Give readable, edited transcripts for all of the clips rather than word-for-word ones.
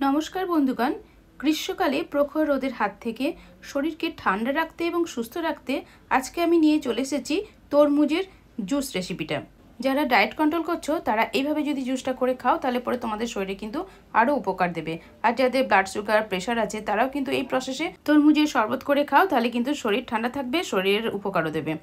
नमस्कार बंधुगण, ग्रीष्मकाले प्रखर रोদের हाथ থেকে শরীরকে ঠান্ডা রাখতে এবং সুস্থ রাখতে আজকে আমি নিয়ে চলে এসেছি তরমুজের জুস রেসিপিটা। যারা ডায়েট কন্ট্রোল করছো তারা এইভাবে যদি জুসটা করে খাও তাহলে পরে তোমাদের শরীরে কিন্তু আরো উপকার দেবে। আর যাদের ব্লাড সুগার প্রেশার আছে তারাও কিন্তু এই প্রসেসে তরমুজের শরবত করে খাও, তাহলে কিন্তু শরীর ঠান্ডা থাকবে, শরীরের উপকারও দেবে।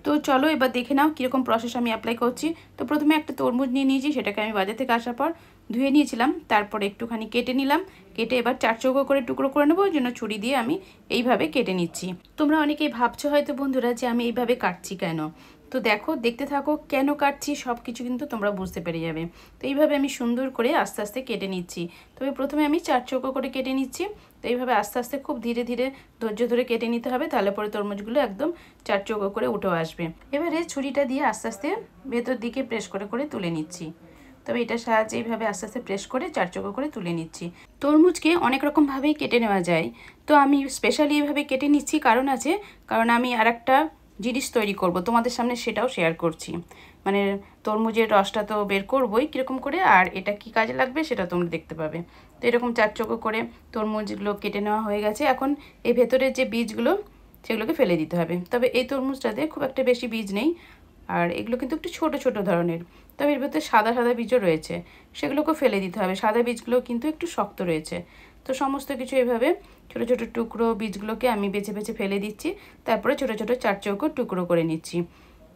তো চলো এবার দেখে নাও কীরকম প্রসেস আমি অ্যাপ্লাই করছি। তো প্রথমে একটা তরমুজ নিয়ে নিয়েছি, সেটাকে আমি বাজার থেকে আসার পর ধুয়ে নিয়েছিলাম, তারপরে একটুখানি কেটে নিলাম। কেটে এবার 4 চৌকো করে টুকরো করে নেবো, ওই জন্য ছুরি দিয়ে আমি এইভাবে কেটে নিচ্ছি। তোমরা অনেকেই ভাবছো হয়তো বন্ধুরা যে আমি এইভাবে কাটছি কেন। তো দেখো, দেখতে থাকো কেন কাটছি, সব কিছু কিন্তু তোমরা বুঝতে পেরে যাবে। তো এইভাবে আমি সুন্দর করে আস্তে আস্তে কেটে নিচ্ছি। তবে প্রথমে আমি 4 চৌকো করে কেটে নিচ্ছি। তো এইভাবে আস্তে আস্তে খুব ধীরে ধীরে ধৈর্য ধরে কেটে নিতে হবে, তাহলে পরে তরমুজগুলো একদম 4 চৌকো করে উঠে আসবে। এবারে ছুরিটা দিয়ে আস্তে আস্তে ভেতর দিকে প্রেস করে করে তুলে নিচ্ছি। তবে এটার সাহায্যে এইভাবে আস্তে আস্তে প্রেস করে 4 চৌকো করে তুলে নিচ্ছি। তরমুজকে অনেক রকমভাবেই কেটে নেওয়া যায়, তো আমি স্পেশালি এইভাবে কেটে নিচ্ছি কারণ আছে, কারণ আমি আরেকটা জিনিস তৈরি করব তোমাদের সামনে, সেটাও শেয়ার করছি। মানে তরমুজের রসটা তো বের করবই কীরকম করে, আর এটা কি কাজে লাগবে সেটা তোমরা দেখতে পাবে। তো এরকম 4 চৌকো করে তরমুজগুলো কেটে নেওয়া হয়ে গেছে। এখন এই ভেতরের যে বীজগুলো সেগুলোকে ফেলে দিতে হবে। তবে এই তরমুজটাতে খুব একটা বেশি বীজ নেই, আর এগুলো কিন্তু একটু ছোট ছোট ধরনের। তবে এর ভেতরে সাদা সাদা বীজও রয়েছে, সেগুলোকেও ফেলে দিতে হবে। সাদা বীজগুলো কিন্তু একটু শক্ত রয়েছে। তো সমস্ত কিছু এভাবে ছোট ছোট টুকরো বীজগুলোকে আমি বেছে বেছে ফেলে দিচ্ছি, তারপরে ছোট ছোট 4 চৌকো টুকরো করে নিচ্ছি।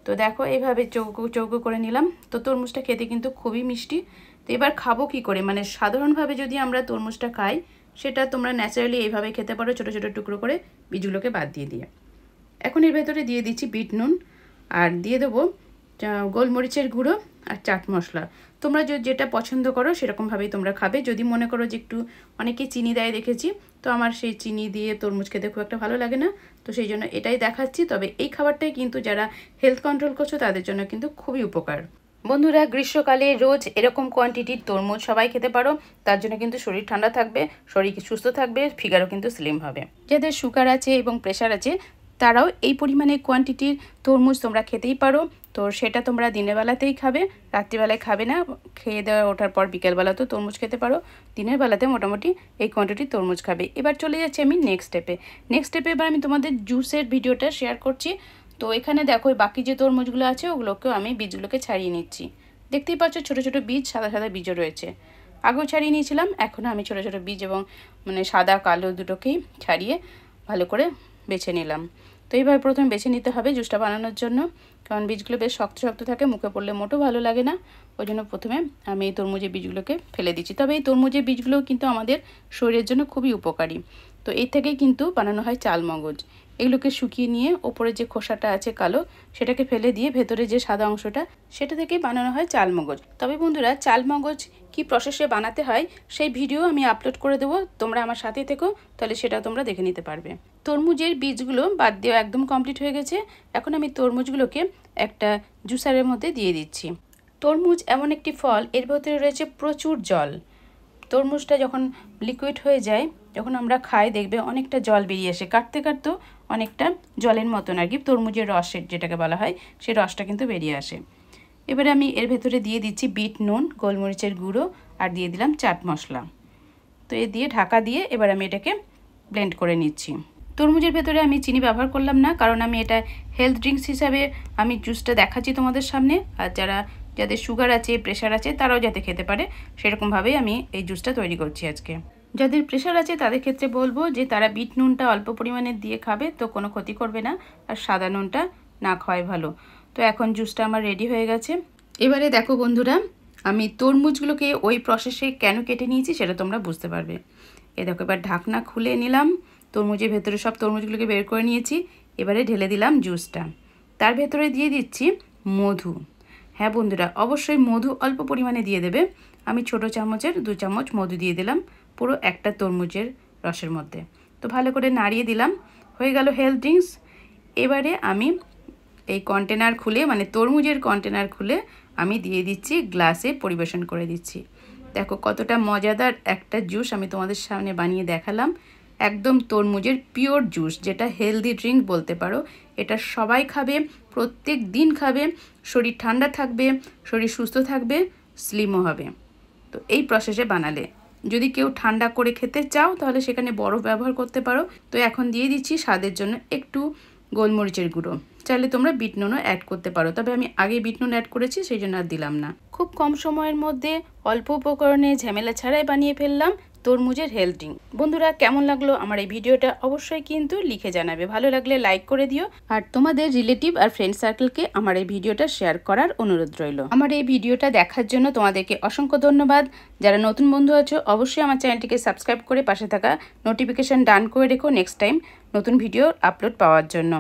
তো দেখো এইভাবে চৌকো চৌকো করে নিলাম। তো তরমুজটা খেতে কিন্তু খুবই মিষ্টি। তো এবার খাবো কি করে, মানে সাধারণভাবে যদি আমরা তরমুজটা খাই সেটা তোমরা ন্যাচারালি এইভাবে খেতে পারো, ছোট ছোট টুকরো করে বীজগুলোকে বাদ দিয়ে দিয়ে। এখন এর ভেতরে দিয়ে দিচ্ছি বিট নুন, আর দিয়ে দেবো গোলমরিচের গুঁড়ো আর চাট মশলা। তোমরা যেটা পছন্দ করো সেরকমভাবেই তোমরা খাবে। যদি মনে করো যে একটু অনেকে চিনি দেয় দেখেছি, তো আমার সেই চিনি দিয়ে তরমুজ খেতে খুব একটা ভালো লাগে না, তো সেই জন্য এটাই দেখাচ্ছি। তবে এই খাবারটাই কিন্তু যারা হেলথ কন্ট্রোল করছো তাদের জন্য কিন্তু খুবই উপকার। বন্ধুরা, গ্রীষ্মকালে রোজ এরকম কোয়ান্টিটির তরমুজ সবাই খেতে পারো, তার জন্য কিন্তু শরীর ঠান্ডা থাকবে, শরীর সুস্থ থাকবে, ফিগারও কিন্তু স্লিম হবে। যাদের সুগার আছে এবং প্রেশার আছে তারাও এই পরিমাণে কোয়ান্টিটির তরমুজ তোমরা খেতেই পারো। তো সেটা তোমরা দিনের বেলাতেই খাবে, রাত্রিবেলায় খাবে না। খেয়ে দেওয়া ওঠার পর বিকেলবেলাতেও তরমুজ খেতে পারো, দিনের বেলাতে মোটামুটি এই কোয়ান্টিটির তরমুজ খাবে। এবার চলে যাচ্ছি আমি নেক্সট স্টেপে। এবার আমি তোমাদের জুসের ভিডিওটা শেয়ার করছি। তো এখানে দেখো বাকি যে তরমুজগুলো আছে ওগুলোকেও আমি বীজগুলোকে ছাড়িয়ে নিচ্ছি। দেখতেই পাচ্ছ ছোট ছোট বীজ, সাদা সাদা বীজও রয়েছে। আগেও ছাড়িয়ে নিয়েছিলাম, এখনও আমি ছোট ছোট বীজ এবং মানে সাদা কালো দুটোকেই ছাড়িয়ে ভালো করে বেছে নিলাম। তো এইভাবে প্রথমে বেছে নিতে হবে জুসটা বানানোর জন্য, কারণ বীজগুলো বেশ শক্ত শক্ত থাকে, মুখে পড়লে মোটেও ভালো লাগে না। ওই জন্য প্রথমে আমি এই তরমুজের বীজগুলোকে ফেলে দিচ্ছি। তবে এই তরমুজের বীজগুলোও কিন্তু আমাদের শরীরের জন্য খুবই উপকারী। তো এই থেকেই কিন্তু বানানো হয় চালমগজ। এগুলোকে শুকিয়ে নিয়ে ওপরে যে খোসাটা আছে কালো, সেটাকে ফেলে দিয়ে ভেতরে যে সাদা অংশটা সেটা থেকেই বানানো হয় চালমগজ। তবে বন্ধুরা, চালমগজ কি প্রসেসে বানাতে হয় সেই ভিডিও আমি আপলোড করে দেবো, তোমরা আমার সাথে থেকো, তাহলে সেটা তোমরা দেখে নিতে পারবে। তরমুজের বীজগুলো বাদ দেওয়া একদম কমপ্লিট হয়ে গেছে। এখন আমি তরমুজগুলোকে একটা জুসারের মধ্যে দিয়ে দিচ্ছি। তরমুজ এমন একটি ফল, এর ভেতরে রয়েছে প্রচুর জল। তরমুজটা যখন লিকুইড হয়ে যায়, যখন আমরা খাই দেখবে অনেকটা জল বেরিয়ে আসে, কাটতে কাটতেও অনেকটা জলের মতন আর কি, তরমুজের রসের যেটাকে বলা হয় সেই রসটা কিন্তু বেরিয়ে আসে। এবারে আমি এর ভেতরে দিয়ে দিচ্ছি বিট নুন, গোলমরিচের গুঁড়ো, আর দিয়ে দিলাম চাট মশলা। তো এ দিয়ে ঢাকা দিয়ে এবার আমি এটাকে ব্লেন্ড করে নিচ্ছি। তরমুজের ভেতরে আমি চিনি ব্যবহার করলাম না, কারণ আমি এটা হেলথ ড্রিঙ্কস হিসাবে আমি জুসটা দেখাচ্ছি তোমাদের সামনে। আর যাদের সুগার আছে, প্রেশার আছে, তারাও যাতে খেতে পারে সেরকমভাবেই আমি এই জুসটা তৈরি করছি আজকে। যাদের প্রেশার আছে তাদের ক্ষেত্রে বলবো যে তারা বিট নুনটা অল্প পরিমাণে দিয়ে খাবে, তো কোনো ক্ষতি করবে না, আর সাদা নুনটা না খাওয়াই ভালো। তো এখন জুসটা আমার রেডি হয়ে গেছে। এবারে দেখো বন্ধুরা, আমি তরমুজগুলোকে ওই প্রসেসে কেন কেটে নিয়েছি সেটা তোমরা বুঝতে পারবে। এই দেখো, এবার ঢাকনা খুলে নিলাম, তরমুজের ভেতরে সব তরমুজগুলোকে বের করে নিয়েছি। এবারে ঢেলে দিলাম জুসটা, তার ভেতরে দিয়ে দিচ্ছি মধু। হ্যাঁ বন্ধুরা, অবশ্যই মধু অল্প পরিমাণে দিয়ে দেবে। আমি ছোট চামচের 2 চামচ মধু দিয়ে দিলাম পুরো একটা তরমুজের রসের মধ্যে। তো ভালো করে নাড়িয়ে দিলাম, হয়ে গেল হেলথ ড্রিঙ্কস। এবারে আমি এই কন্টেনার খুলে, মানে তরমুজের কন্টেনার খুলে আমি দিয়ে দিচ্ছি গ্লাসে, পরিবেশন করে দিচ্ছি। দেখো কতটা মজাদার একটা জুস আমি তোমাদের সামনে বানিয়ে দেখালাম। একদম তরমুজের পিওর জুস, যেটা হেলদি ড্রিঙ্ক বলতে পারো। এটা সবাই খাবে, প্রত্যেক দিন খাবে, শরীর ঠান্ডা থাকবে, শরীর সুস্থ থাকবে, স্লিমও হবে। তো এই প্রসেসে বানালে যদি কেউ ঠান্ডা করে খেতে চাও তাহলে সেখানে বরফ ব্যবহার করতে পারো। তো এখন দিয়ে দিচ্ছি স্বাদের জন্য একটু গোলমরিচের গুঁড়ো। চাইলে তোমরা বিট নুনও অ্যাড করতে পারো, তবে আমি আগে বিট নুন অ্যাড করেছি সেই জন্য আর দিলাম না। খুব কম সময়ের মধ্যে অল্প উপকরণে ঝামেলা ছাড়াই বানিয়ে ফেললাম তরমুজের হেলথ ড্রিঙ্ক। বন্ধুরা কেমন লাগলো আমার এই ভিডিওটা অবশ্যই কিন্তু লিখে জানাবে, ভালো লাগলে লাইক করে দিও আর তোমাদের রিলেটিভ আর ফ্রেন্ড সার্কেলকে আমার এই ভিডিওটা শেয়ার করার অনুরোধ রইল। আমার এই ভিডিওটা দেখার জন্য তোমাদেরকে অসংখ্য ধন্যবাদ। যারা নতুন বন্ধু আছো অবশ্যই আমার চ্যানেলটিকে সাবস্ক্রাইব করে পাশে থাকা নোটিফিকেশন ডান করে রেখো নেক্সট টাইম নতুন ভিডিও আপলোড পাওয়ার জন্য।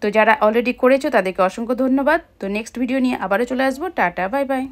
তো যারা অলরেডি করেছো তাদেরকে অসংখ্য ধন্যবাদ। তো নেক্সট ভিডিও নিয়ে আবারও চলে আসবো। Tata, bye bye.